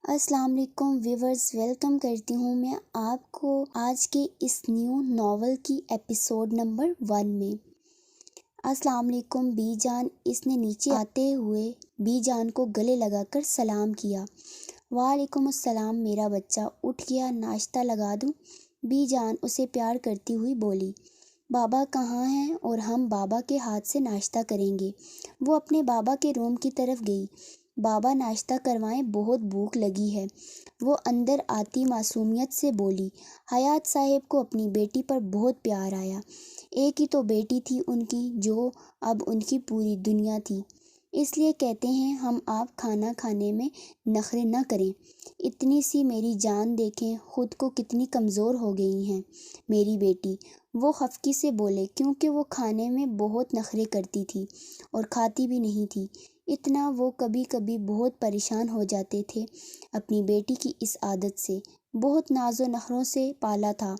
السلام علیکم viewers, welcome کرتی ہوں میں آپ کو آج کے اس نیو ناول کی ایپیسوڈ نمبر 1 میں۔ السلام علیکم بی جان، اس نے نیچے آتے ہوئے بی جان کو گلے لگا کر سلام کیا۔ وعلیکم السلام میرا بچہ، اٹھ گیا، ناشتہ لگا دوں؟ بی جان اسے پیار کرتی ہوئی بولی۔ بابا کہاں ہیں اور ہم بابا کے ہاتھ سے ناشتہ کریں گے؟ وہ اپنے بابا کے روم کی طرف گئی۔ بابا ناشتہ کروائیں، بہت بھوک لگی ہے، وہ اندر آتی معصومیت سے بولی۔ حیات صاحب کو اپنی بیٹی پر بہت پیار آیا۔ ایک ہی تو بیٹی تھی ان کی جو اب ان کی پوری دنیا تھی، اس لیے کہتے ہیں ہم آپ کھانا کھانے میں نخرے نہ کریں۔ اتنی سی میری جان دیکھیں خود کو کتنی کمزور ہو گئی ہیں میری بیٹی، وہ خفگی سے بولے، کیونکہ وہ کھانے میں بہت نخرے کرتی تھی اور کھاتی بھی نہیں تھی۔ اتنا وہ کبھی کبھی بہت پریشان ہو جاتے تھے اپنی بیٹی کی اس عادت سے۔ بہت ناز و نخروں سے پالا تھا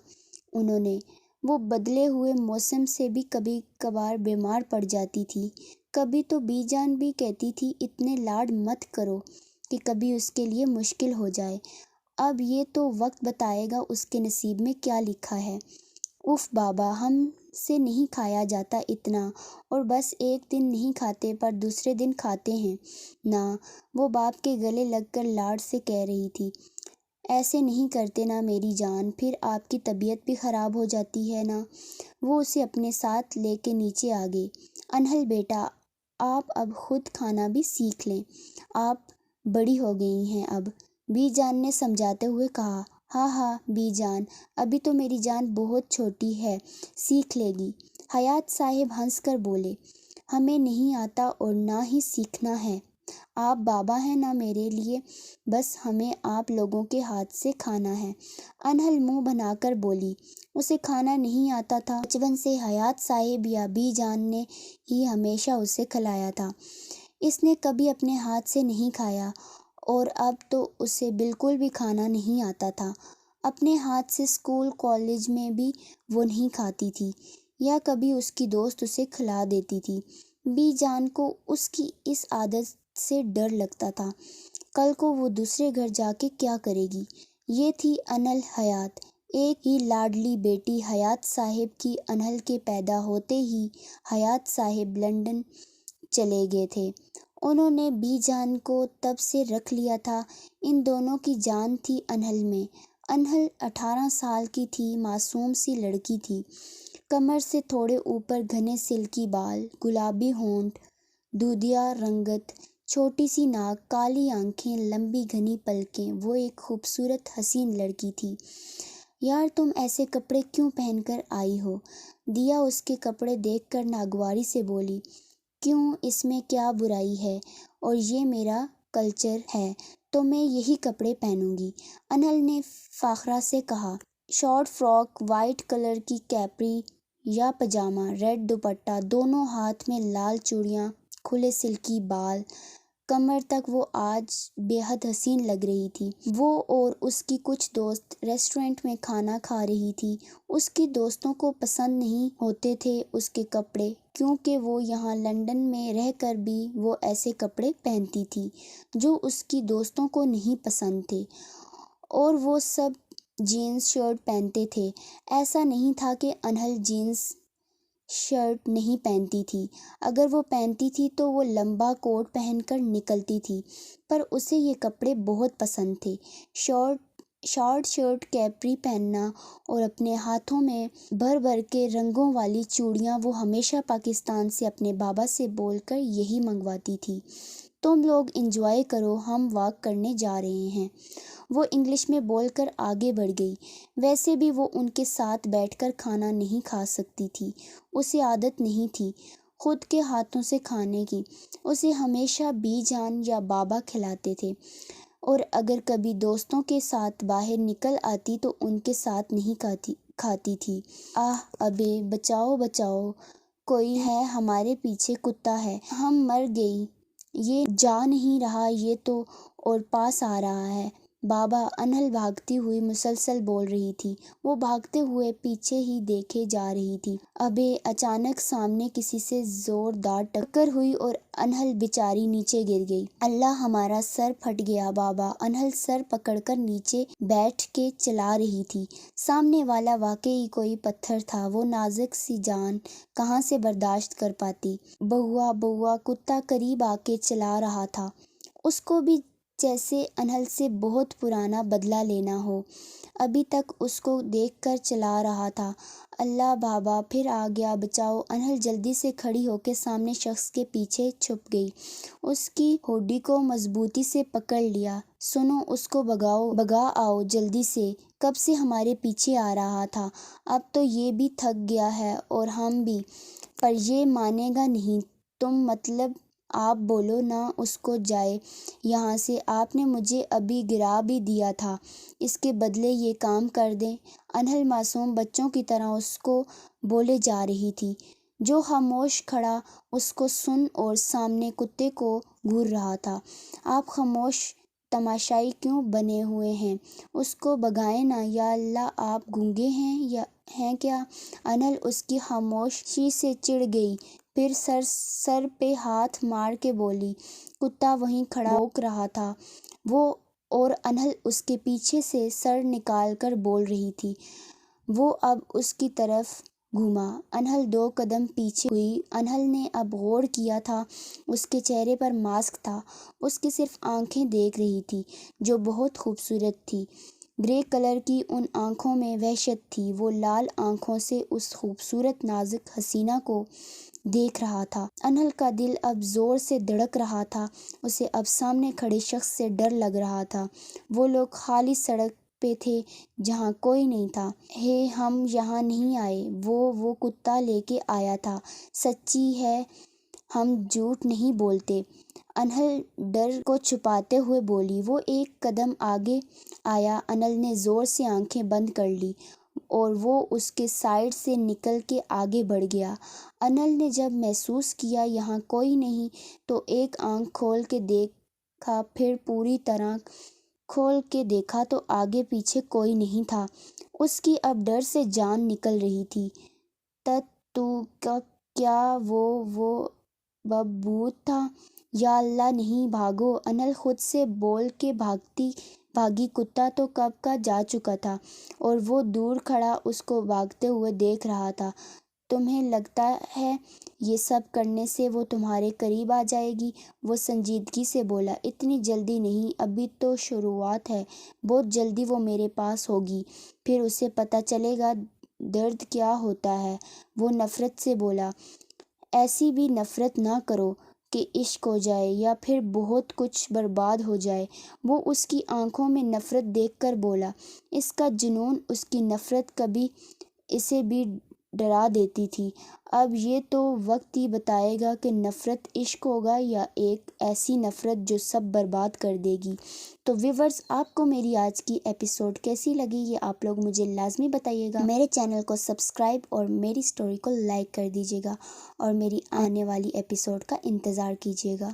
انہوں نے۔ وہ بدلے ہوئے موسم سے بھی کبھی کبھار بیمار پڑ جاتی تھی۔ کبھی تو بی جان بھی کہتی تھی اتنے لاڈ مت کرو کہ کبھی اس کے لیے مشکل ہو جائے۔ اب یہ تو وقت بتائے گا اس کے نصیب میں کیا لکھا ہے۔ اف بابا، ہم سے نہیں کھایا جاتا اتنا، اور بس ایک دن نہیں کھاتے پر دوسرے دن کھاتے ہیں نا، وہ باپ کے گلے لگ کر لاڈ سے کہہ رہی تھی۔ ایسے نہیں کرتے نا میری جان، پھر آپ کی طبیعت بھی خراب ہو جاتی ہے نا۔ وہ اسے اپنے ساتھ لے کے نیچے آ گئی۔ انہل بیٹا، آپ اب خود کھانا بھی سیکھ لیں، آپ بڑی ہو گئی ہیں اب، بی جان نے سمجھاتے ہوئے کہا۔ ہاں ہاں بی جان، ابھی تو میری جان بہت چھوٹی ہے، سیکھ لے گی۔ حیات صاحب ہنس کر بولے، ہمیں نہیں آتا اور نہ ہی سیکھنا ہے، آپ بابا ہیں نا میرے لیے، بس ہمیں آپ لوگوں کے ہاتھ سے کھانا ہے۔ انہل منہ بنا کر بولی، اسے کھانا نہیں آتا تھا، بچپن سے حیات صاحب یا بی جان نے ہی ہمیشہ اسے کھلایا تھا، اس نے کبھی اپنے ہاتھ سے نہیں کھایا، اور اب تو اسے بالکل بھی کھانا نہیں آتا تھا۔ اپنے ہاتھ سے اسکول کالج میں بھی وہ نہیں کھاتی تھی، یا کبھی اس کی دوست اسے کھلا دیتی تھی۔ بی جان کو اس کی اس عادت سے ڈر لگتا تھا، کل کو وہ دوسرے گھر جا کے کیا کرے گی۔ یہ تھی انہل حیات، ایک ہی لاڈلی بیٹی حیات صاحب کی۔ انہل کے پیدا ہوتے ہی حیات صاحب لندن چلے گئے تھے، انہوں نے بی جان کو تب سے رکھ لیا تھا۔ ان دونوں کی جان تھی انہل میں۔ انہل 18 سال کی تھی، معصوم سی لڑکی تھی، کمر سے تھوڑے اوپر گھنے سلکی بال، گلابی ہونٹ، دودھیا رنگت، چھوٹی سی ناک، کالی آنکھیں، لمبی گھنی پلکیں، وہ ایک خوبصورت حسین لڑکی تھی۔ یار تم ایسے کپڑے کیوں پہن کر آئی ہو؟ دیا اس کے کپڑے دیکھ کر ناگواری سے بولی۔ کیوں، اس میں کیا برائی ہے، اور یہ میرا کلچر ہے تو میں یہی کپڑے پہنوں گی، انہل نے فاخرہ سے کہا۔ شارٹ فراک، وائٹ کلر کی کیپری یا پاجامہ، ریڈ دوپٹہ، دونوں ہاتھ میں لال چوڑیاں، کھلے سلکی بال، کمر تک وہ آج بے حد حسین لگ رہی تھی۔ وہ اور اس کی کچھ دوست ریسٹورنٹ میں کھانا کھا رہی تھی۔ اس کی دوستوں کو پسند نہیں ہوتے تھے اس کے کپڑے، کیونکہ وہ یہاں لندن میں رہ کر بھی وہ ایسے کپڑے پہنتی تھی جو اس کی دوستوں کو نہیں پسند تھے، اور وہ سب جینز شرٹ پہنتے تھے۔ ایسا نہیں تھا کہ انہل جینز شرٹ نہیں پہنتی تھی، اگر وہ پہنتی تھی تو وہ لمبا کوٹ پہن کر نکلتی تھی، پر اسے یہ کپڑے بہت پسند تھے۔ شارٹ شرٹ، کیپری پہننا اور اپنے ہاتھوں میں بھر بھر کے رنگوں والی چوڑیاں، وہ ہمیشہ پاکستان سے اپنے بابا سے بول کر یہی منگواتی تھی۔ تم لوگ انجوائے کرو، ہم واک کرنے جا رہے ہیں، وہ انگلش میں بول کر آگے بڑھ گئی۔ ویسے بھی وہ ان کے ساتھ بیٹھ کر کھانا نہیں کھا سکتی تھی، اسے عادت نہیں تھی خود کے ہاتھوں سے کھانے کی، اسے ہمیشہ بی جان یا بابا کھلاتے تھے، اور اگر کبھی دوستوں کے ساتھ باہر نکل آتی تو ان کے ساتھ نہیں کھاتی تھی۔ آہ ابے، بچاؤ بچاؤ، کوئی ہے ہمارے پیچھے، کتا ہے، ہم مر گئی، یہ جا نہیں رہا یہ تو، اور پاس آ رہا ہے، بابا، انہل بھاگتی ہوئی مسلسل بول رہی تھی۔ وہ بھاگتے ہوئے پیچھے ہی دیکھے جا رہی تھی۔ ابے اچانک سامنے کسی سے زوردار ٹکر ہوئی اور انہل بیچاری نیچے گر گئی۔ اللہ، ہمارا سر پھٹ گیا بابا۔ انہل سر پکڑ کر نیچے بیٹھ کے چلا رہی تھی۔ سامنے والا واقعی کوئی پتھر تھا، وہ نازک سی جان کہاں سے برداشت کر پاتی۔ بہوا بہوا کتا قریب آ کے چلا رہا تھا، اس کو بھی جیسے انہل سے بہت پرانا بدلہ لینا ہو۔ ابھی تک اس کو دیکھ کر چلا رہا تھا۔ اللہ بابا، پھر آ گیا، بچاؤ۔ انہل جلدی سے کھڑی ہو کے سامنے شخص کے پیچھے چھپ گئی، اس کی ہڈی کو مضبوطی سے پکڑ لیا۔ سنو، اس کو بھگا آؤ جلدی سے، کب سے ہمارے پیچھے آ رہا تھا۔ اب تو یہ بھی تھک گیا ہے اور ہم بھی، پر یہ مانے گا نہیں۔ تم مطلب آپ بولو نا اس کو جائے یہاں سے، آپ نے مجھے ابھی گرا بھی دیا تھا، اس کے بدلے یہ کام کر دیں۔ انہل معصوم بچوں کی طرح اس کو بولے جا رہی تھی، جو خاموش کھڑا اس کو سن اور سامنے کتے کو گھور رہا تھا۔ آپ خاموش تماشائی کیوں بنے ہوئے ہیں، اس کو بھگائیں نا۔ یا اللہ، آپ گونگے ہیں کیا؟ انہل اس کی خاموشی سے چڑ گئی، پھر سر پہ ہاتھ مار کے بولی۔ کتا وہیں کھڑا بھونک رہا تھا، وہ اور انہل اس کے پیچھے سے سر نکال کر بول رہی تھی۔ وہ اب اس کی طرف گھوما، انہل 2 قدم پیچھے ہوئی۔ انہل نے اب غور کیا تھا، اس کے چہرے پر ماسک تھا، اس کی صرف آنکھیں دیکھ رہی تھی جو بہت خوبصورت تھی۔ گرے کلر کی ان آنکھوں میں وحشت تھی۔ وہ لال آنکھوں سے اس خوبصورت نازک حسینہ کو دیکھ رہا تھا۔ انہل کا دل اب زور سے دھڑک رہا تھا، اسے اب سامنے کھڑے شخص سے ڈر لگ رہا تھا۔ وہ لوگ خالی سڑک پہ تھے جہاں کوئی نہیں تھا۔ ہم یہاں نہیں آئے، وہ کتا لے کے آیا تھا، سچی ہے، ہم جھوٹ نہیں بولتے۔ انہل ڈر کو چھپاتے ہوئے بولی۔ وہ 1 قدم آگے آیا، انہل نے زور سے آنکھیں بند کر لی اور وہ اس کے سائیڈ سے نکل کے آگے بڑھ گیا۔ انہل نے جب محسوس کیا یہاں کوئی نہیں تو ایک آنکھ کھول کے دیکھا، پھر پوری طرح کھول کے دیکھا تو آگے پیچھے کوئی نہیں تھا۔ اس کی اب ڈر سے جان نکل رہی تھی۔ کیا وہ بھوت تھا؟ یا اللہ نہیں، بھاگو۔ انہل خود سے بول کے بھاگی۔ کتا تو کب کا جا چکا تھا اور وہ دور کھڑا اس کو بھاگتے ہوئے دیکھ رہا تھا۔ تمہیں لگتا ہے یہ سب کرنے سے وہ تمہارے قریب آ جائے گی؟ وہ سنجیدگی سے بولا۔ اتنی جلدی نہیں، ابھی تو شروعات ہے، بہت جلدی وہ میرے پاس ہوگی، پھر اسے پتہ چلے گا درد کیا ہوتا ہے۔ وہ نفرت سے بولا۔ ایسی بھی نفرت نہ کرو کہ عشق ہو جائے یا پھر بہت کچھ برباد ہو جائے۔ وہ اس کی آنکھوں میں نفرت دیکھ کر بولا۔ اس کا جنون، اس کی نفرت کبھی اسے بھی ڈرا دیتی تھی۔ اب یہ تو وقت ہی بتائے گا کہ نفرت عشق ہوگا یا ایک ایسی نفرت جو سب برباد کر دے گی۔ تو ویورز، آپ کو میری آج کی ایپیسوڈ کیسی لگی یہ آپ لوگ مجھے لازمی بتائیے گا۔ میرے چینل کو سبسکرائب اور میری سٹوری کو لائک کر دیجیے گا اور میری آنے والی ایپیسوڈ کا انتظار کیجیے گا۔